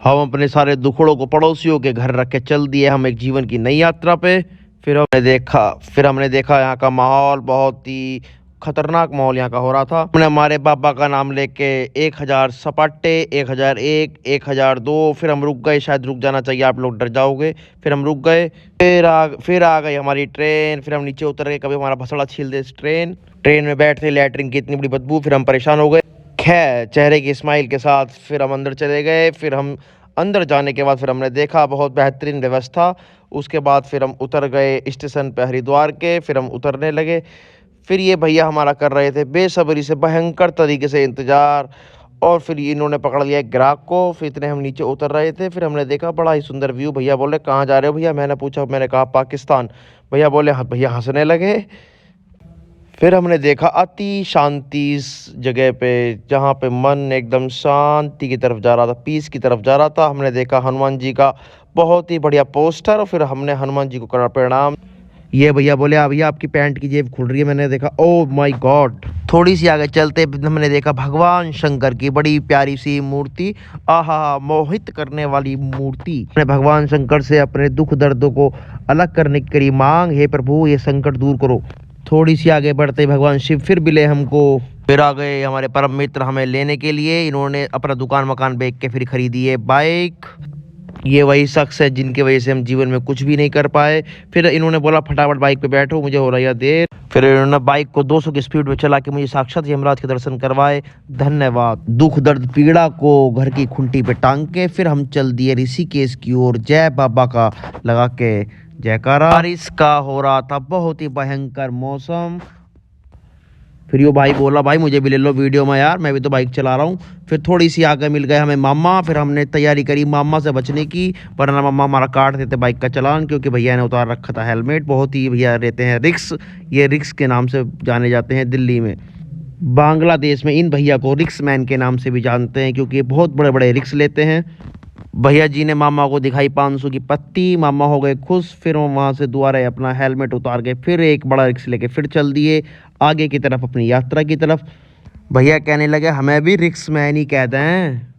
हम अपने सारे दुखड़ों को पड़ोसियों के घर रख के चल दिए हम एक जीवन की नई यात्रा पे। फिर हमने देखा यहाँ का माहौल बहुत ही खतरनाक माहौल यहाँ का हो रहा था। हमने हमारे पापा का नाम लेके 1000 सपाटे, 1001, 1002, फिर हम रुक गए, शायद रुक जाना चाहिए, आप लोग डर जाओगे। फिर हम रुक गए, फिर आ गई हमारी ट्रेन। फिर हम नीचे उतर गए, कभी हमारा भसड़ा छील दे इस ट्रेन में बैठते लैटरिन की इतनी बड़ी बदबू, फिर हम परेशान हो गए। खैर, चेहरे की स्माइल के साथ फिर हम अंदर चले गए। फिर हम अंदर जाने के बाद फिर हमने देखा बहुत बेहतरीन व्यवस्था। उसके बाद फिर हम उतर गए स्टेशन पे हरिद्वार के। फिर हम उतरने लगे। फिर ये भैया हमारा कर रहे थे बेसब्री से भयंकर तरीके से इंतजार। और फिर इन्होंने पकड़ लिया एक ग्राहक को। फिर इतने हम नीचे उतर रहे थे, फिर हमने देखा बड़ा ही सुंदर व्यू। भैया बोले कहाँ जा रहे हो भैया? मैंने पूछा, मैंने कहा पाकिस्तान। भैया बोले हाँ। भैया हंसने लगे। फिर हमने देखा अति शांति इस जगह पे, जहाँ पे मन एकदम शांति की तरफ जा रहा था, पीस की तरफ जा रहा था। हमने देखा हनुमान जी का बहुत ही बढ़िया पोस्टर, और फिर हमने हनुमान जी को करा प्रणाम। ये भैया बोले भैया आपकी पैंट की जेब खुल रही है। मैंने देखा ओ माय गॉड। थोड़ी सी आगे चलते हमने देखा भगवान शंकर की बड़ी प्यारी सी मूर्ति, आहा मोहित करने वाली मूर्ति। हमने भगवान शंकर से अपने दुख दर्दों को अलग करने की करी मांग, हे प्रभु ये संकट दूर करो। थोड़ी सी आगे बढ़ते भगवान शिव फिर मिले हमको। फिर आ गए हमारे परम मित्र हमें लेने के लिए। इन्होंने अपना दुकान मकान बेच के फिर खरीदी है बाइक। ये वही शख्स है जिनकी वजह से हम जीवन में कुछ भी नहीं कर पाए। फिर इन्होंने बोला फटाफट बाइक पे बैठो, मुझे हो रही है देर। फिर इन्होंने बाइक को 200 की स्पीड में चला के मुझे साक्षात यमराज के दर्शन करवाए। धन्यवाद। दुख दर्द पीड़ा को घर की खुंटी पे टांग के फिर हम चल दिए ऋषिकेश की ओर, जय बाबा का लगा के जयकारा। बारिश का हो रहा था बहुत ही भयंकर मौसम। फिर यो भाई बोला भाई मुझे भी ले लो वीडियो में यार, मैं भी तो बाइक चला रहा हूँ। फिर थोड़ी सी आगे मिल गए हमें मामा। फिर हमने तैयारी करी मामा से बचने की, वरना मामा हमारा काट देते बाइक का चालान, क्योंकि भैया ने उतार रखा था हेलमेट। बहुत ही भैया रहते हैं रिक्स, ये रिक्स के नाम से जाने जाते हैं दिल्ली में। बांग्लादेश में इन भैया को रिक्स मैन के नाम से भी जानते हैं, क्योंकि ये बहुत बड़े बड़े रिक्स लेते हैं। भैया जी ने मामा को दिखाई 500 की पत्ती, मामा हो गए खुश। फिर वो वहाँ से दोबारा अपना हेलमेट उतार के फिर एक बड़ा रिक्स लेके फिर चल दिए आगे की तरफ, अपनी यात्रा की तरफ। भैया कहने लगे हमें भी रिक्स मैन ही कहते हैं।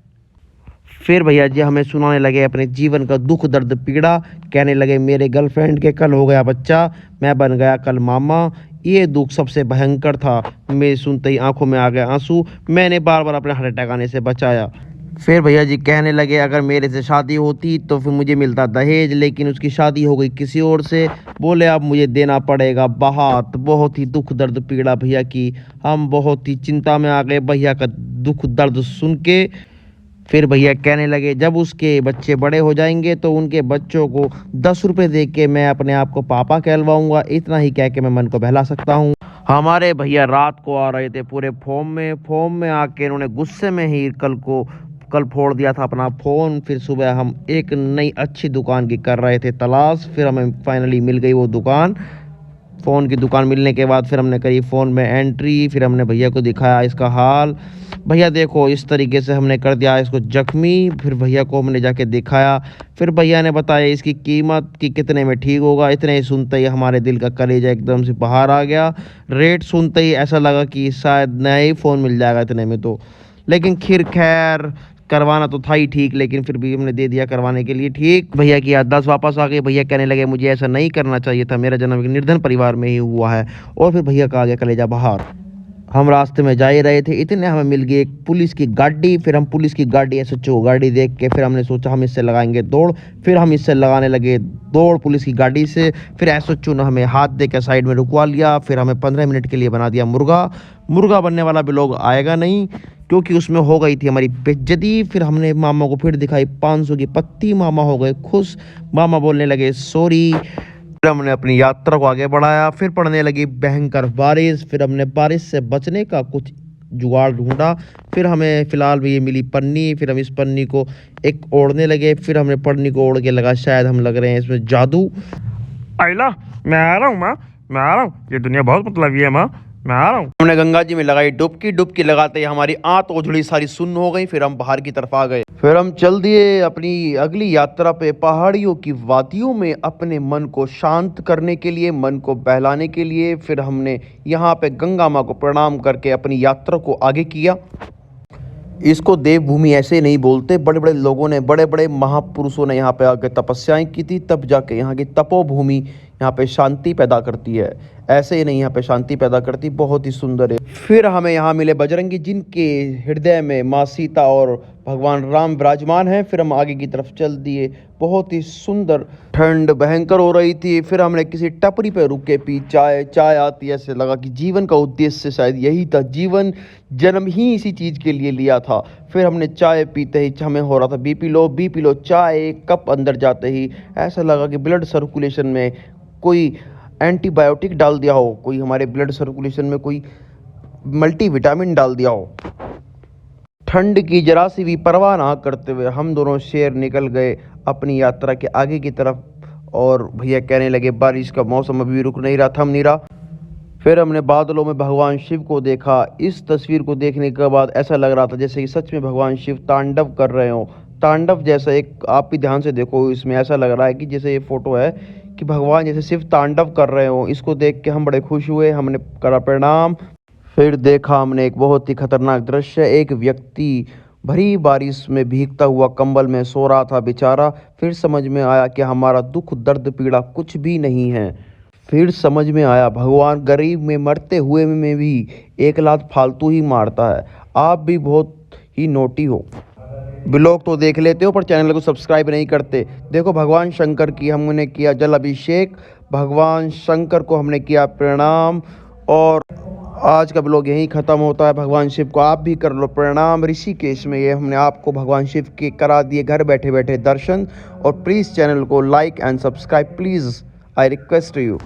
फिर भैया जी हमें सुनाने लगे अपने जीवन का दुख दर्द पीड़ा। कहने लगे मेरे गर्लफ्रेंड के कल हो गया बच्चा, मैं बन गया कल मामा। ये दुख सबसे भयंकर था। मैं सुनते ही आंखों में आ गए आंसू। मैंने बार बार अपने हार्ट अटैक आने से बचाया। फिर भैया जी कहने लगे अगर मेरे से शादी होती तो फिर मुझे मिलता दहेज, लेकिन उसकी शादी हो गई किसी और से। बोले अब मुझे देना पड़ेगा बाहत। बहुत ही दुख दर्द पीड़ा भैया की। हम बहुत ही चिंता में आ गए भैया का दुख दर्द सुन के। फिर भैया कहने लगे जब उसके बच्चे बड़े हो जाएंगे तो उनके बच्चों को 10 रुपए दे के मैं अपने आप को पापा कहलवाऊंगा। इतना ही कह के मैं मन को बहला सकता हूँ। हमारे भैया रात को आ रहे थे पूरे फॉर्म में आके इन्होंने गुस्से में ही कल फोड़ दिया था अपना फ़ोन। फिर सुबह हम एक नई अच्छी दुकान की कर रहे थे तलाश। फिर हमें फाइनली मिल गई वो दुकान। फ़ोन की दुकान मिलने के बाद फिर हमने करी फ़ोन में एंट्री। फिर हमने भैया को दिखाया इसका हाल। भैया देखो इस तरीके से हमने कर दिया इसको जख्मी। फिर भैया को हमने जाके दिखाया। फिर भैया ने बताया इसकी कीमत कि कितने में ठीक होगा। इतने ही सुनते ही हमारे दिल का कलेजा एकदम से बाहर आ गया। रेट सुनते ही ऐसा लगा कि शायद नया ही फ़ोन मिल जाएगा इतने में तो। लेकिन खैर करवाना तो था ही ठीक, लेकिन फिर भी हमने दे दिया करवाने के लिए ठीक। भैया की याददाश्त वापस आ गई। भैया कहने लगे मुझे ऐसा नहीं करना चाहिए था, मेरा जन्म एक निर्धन परिवार में ही हुआ है। और फिर भैया का आ गया कलेजा बाहर। हम रास्ते में जा ही रहे थे, इतने हमें मिल गई एक पुलिस की गाड़ी। फिर हम पुलिस की गाड़ी एसएचओ गाड़ी देख के फिर हमने सोचा हम इससे लगाएंगे दौड़। फिर हम इससे लगाने लगे दौड़ पुलिस की गाड़ी से। फिर एसएचओ ने हमें हाथ दे के साइड में रुकवा लिया। फिर हमें 15 मिनट के लिए बना दिया मुर्गा बनने वाला भी लोग आएगा नहीं, क्योंकि उसमें हो गई थी हमारी बेइज्जती। फिर हमने मामा को फिर दिखाई 500 की पत्ती। मामा हो गए खुश। मामा बोलने लगे सॉरी। फिर हमने अपनी यात्रा को आगे बढ़ाया। फिर पड़ने लगी भयंकर बारिश। फिर हमने बारिश से बचने का कुछ जुगाड़ ढूंढा। फिर हमें फिलहाल भी ये मिली पन्नी। फिर हम इस पन्नी को एक ओढ़ने लगे। फिर हमने पन्नी को ओढ़ के लगा शायद हम लग रहे हैं इसमें जादू। आइला मैं आ रहा हूँ माँ, मैं आ रहा हूँ, ये दुनिया बहुत मतलबी है माँ, मैं आ रहा हूँ। हमने गंगा जी में लगाई डुबकी लगाते ही हमारी आंत ओझड़ी सारी सुन्न हो गई। फिर हम बाहर की तरफ आ गए। फिर हम चल दिए अपनी अगली यात्रा पे, पहाड़ियों की वादियों में अपने मन को शांत करने के लिए, मन को बहलाने के लिए। फिर हमने यहाँ पे गंगा माँ को प्रणाम करके अपनी यात्रा को आगे किया। इसको देवभूमि ऐसे नहीं बोलते, बड़े बड़े लोगों ने, बड़े बड़े महापुरुषों ने यहाँ पे आके तपस्याएं की थी, तब जाके यहाँ की तपोभूमि यहाँ पे शांति पैदा करती है। ऐसे ही नहीं यहाँ पे शांति पैदा करती, बहुत ही सुंदर है। फिर हमें यहाँ मिले बजरंगी, जिनके हृदय में माँ सीता और भगवान राम विराजमान हैं। फिर हम आगे की तरफ चल दिए, बहुत ही सुंदर। ठंड भयंकर हो रही थी, फिर हमने किसी टपरी पे रुक के पी चाय आती, ऐसे लगा कि जीवन का उद्देश्य शायद यही था, जीवन जन्म ही इसी चीज़ के लिए लिया था। फिर हमने चाय पीते ही हमें हो रहा था बीपी लो। चाय एक कप अंदर जाते ही ऐसा लगा कि ब्लड सर्कुलेशन में कोई एंटीबायोटिक डाल दिया हो, कोई हमारे ब्लड सर्कुलेशन में कोई मल्टीविटामिन डाल दिया हो। ठंड की जरा सी भी परवाह ना करते हुए हम दोनों शेर निकल गए अपनी यात्रा के आगे की तरफ। और भैया कहने लगे बारिश का मौसम अभी भी रुक नहीं रहा, थम नहीं रहा। फिर हमने बादलों में भगवान शिव को देखा। इस तस्वीर को देखने के बाद ऐसा लग रहा था जैसे कि सच में भगवान शिव तांडव कर रहे हो। तांडव जैसा एक, आप भी ध्यान से देखो, इसमें ऐसा लग रहा है कि जैसे ये फोटो है कि भगवान जैसे शिव तांडव कर रहे हो। इसको देख के हम बड़े खुश हुए, हमने करा प्रणाम। फिर देखा हमने एक बहुत ही खतरनाक दृश्य, एक व्यक्ति भरी बारिश में भीगता हुआ कंबल में सो रहा था बेचारा। फिर समझ में आया कि हमारा दुख दर्द पीड़ा कुछ भी नहीं है। फिर समझ में आया भगवान गरीब में मरते हुए में भी एक लात फालतू ही मारता है। आप भी बहुत ही नोटी हो, ब्लॉग तो देख लेते हो पर चैनल को सब्सक्राइब नहीं करते। देखो भगवान शंकर की हमने किया जल अभिषेक, भगवान शंकर को हमने किया प्रणाम। और आज का ब्लॉग यहीं ख़त्म होता है। भगवान शिव को आप भी कर लो प्रणाम। ऋषिकेश में ये हमने आपको भगवान शिव के करा दिए घर बैठे बैठे दर्शन। और प्लीज़ चैनल को like and subscribe please, I request you.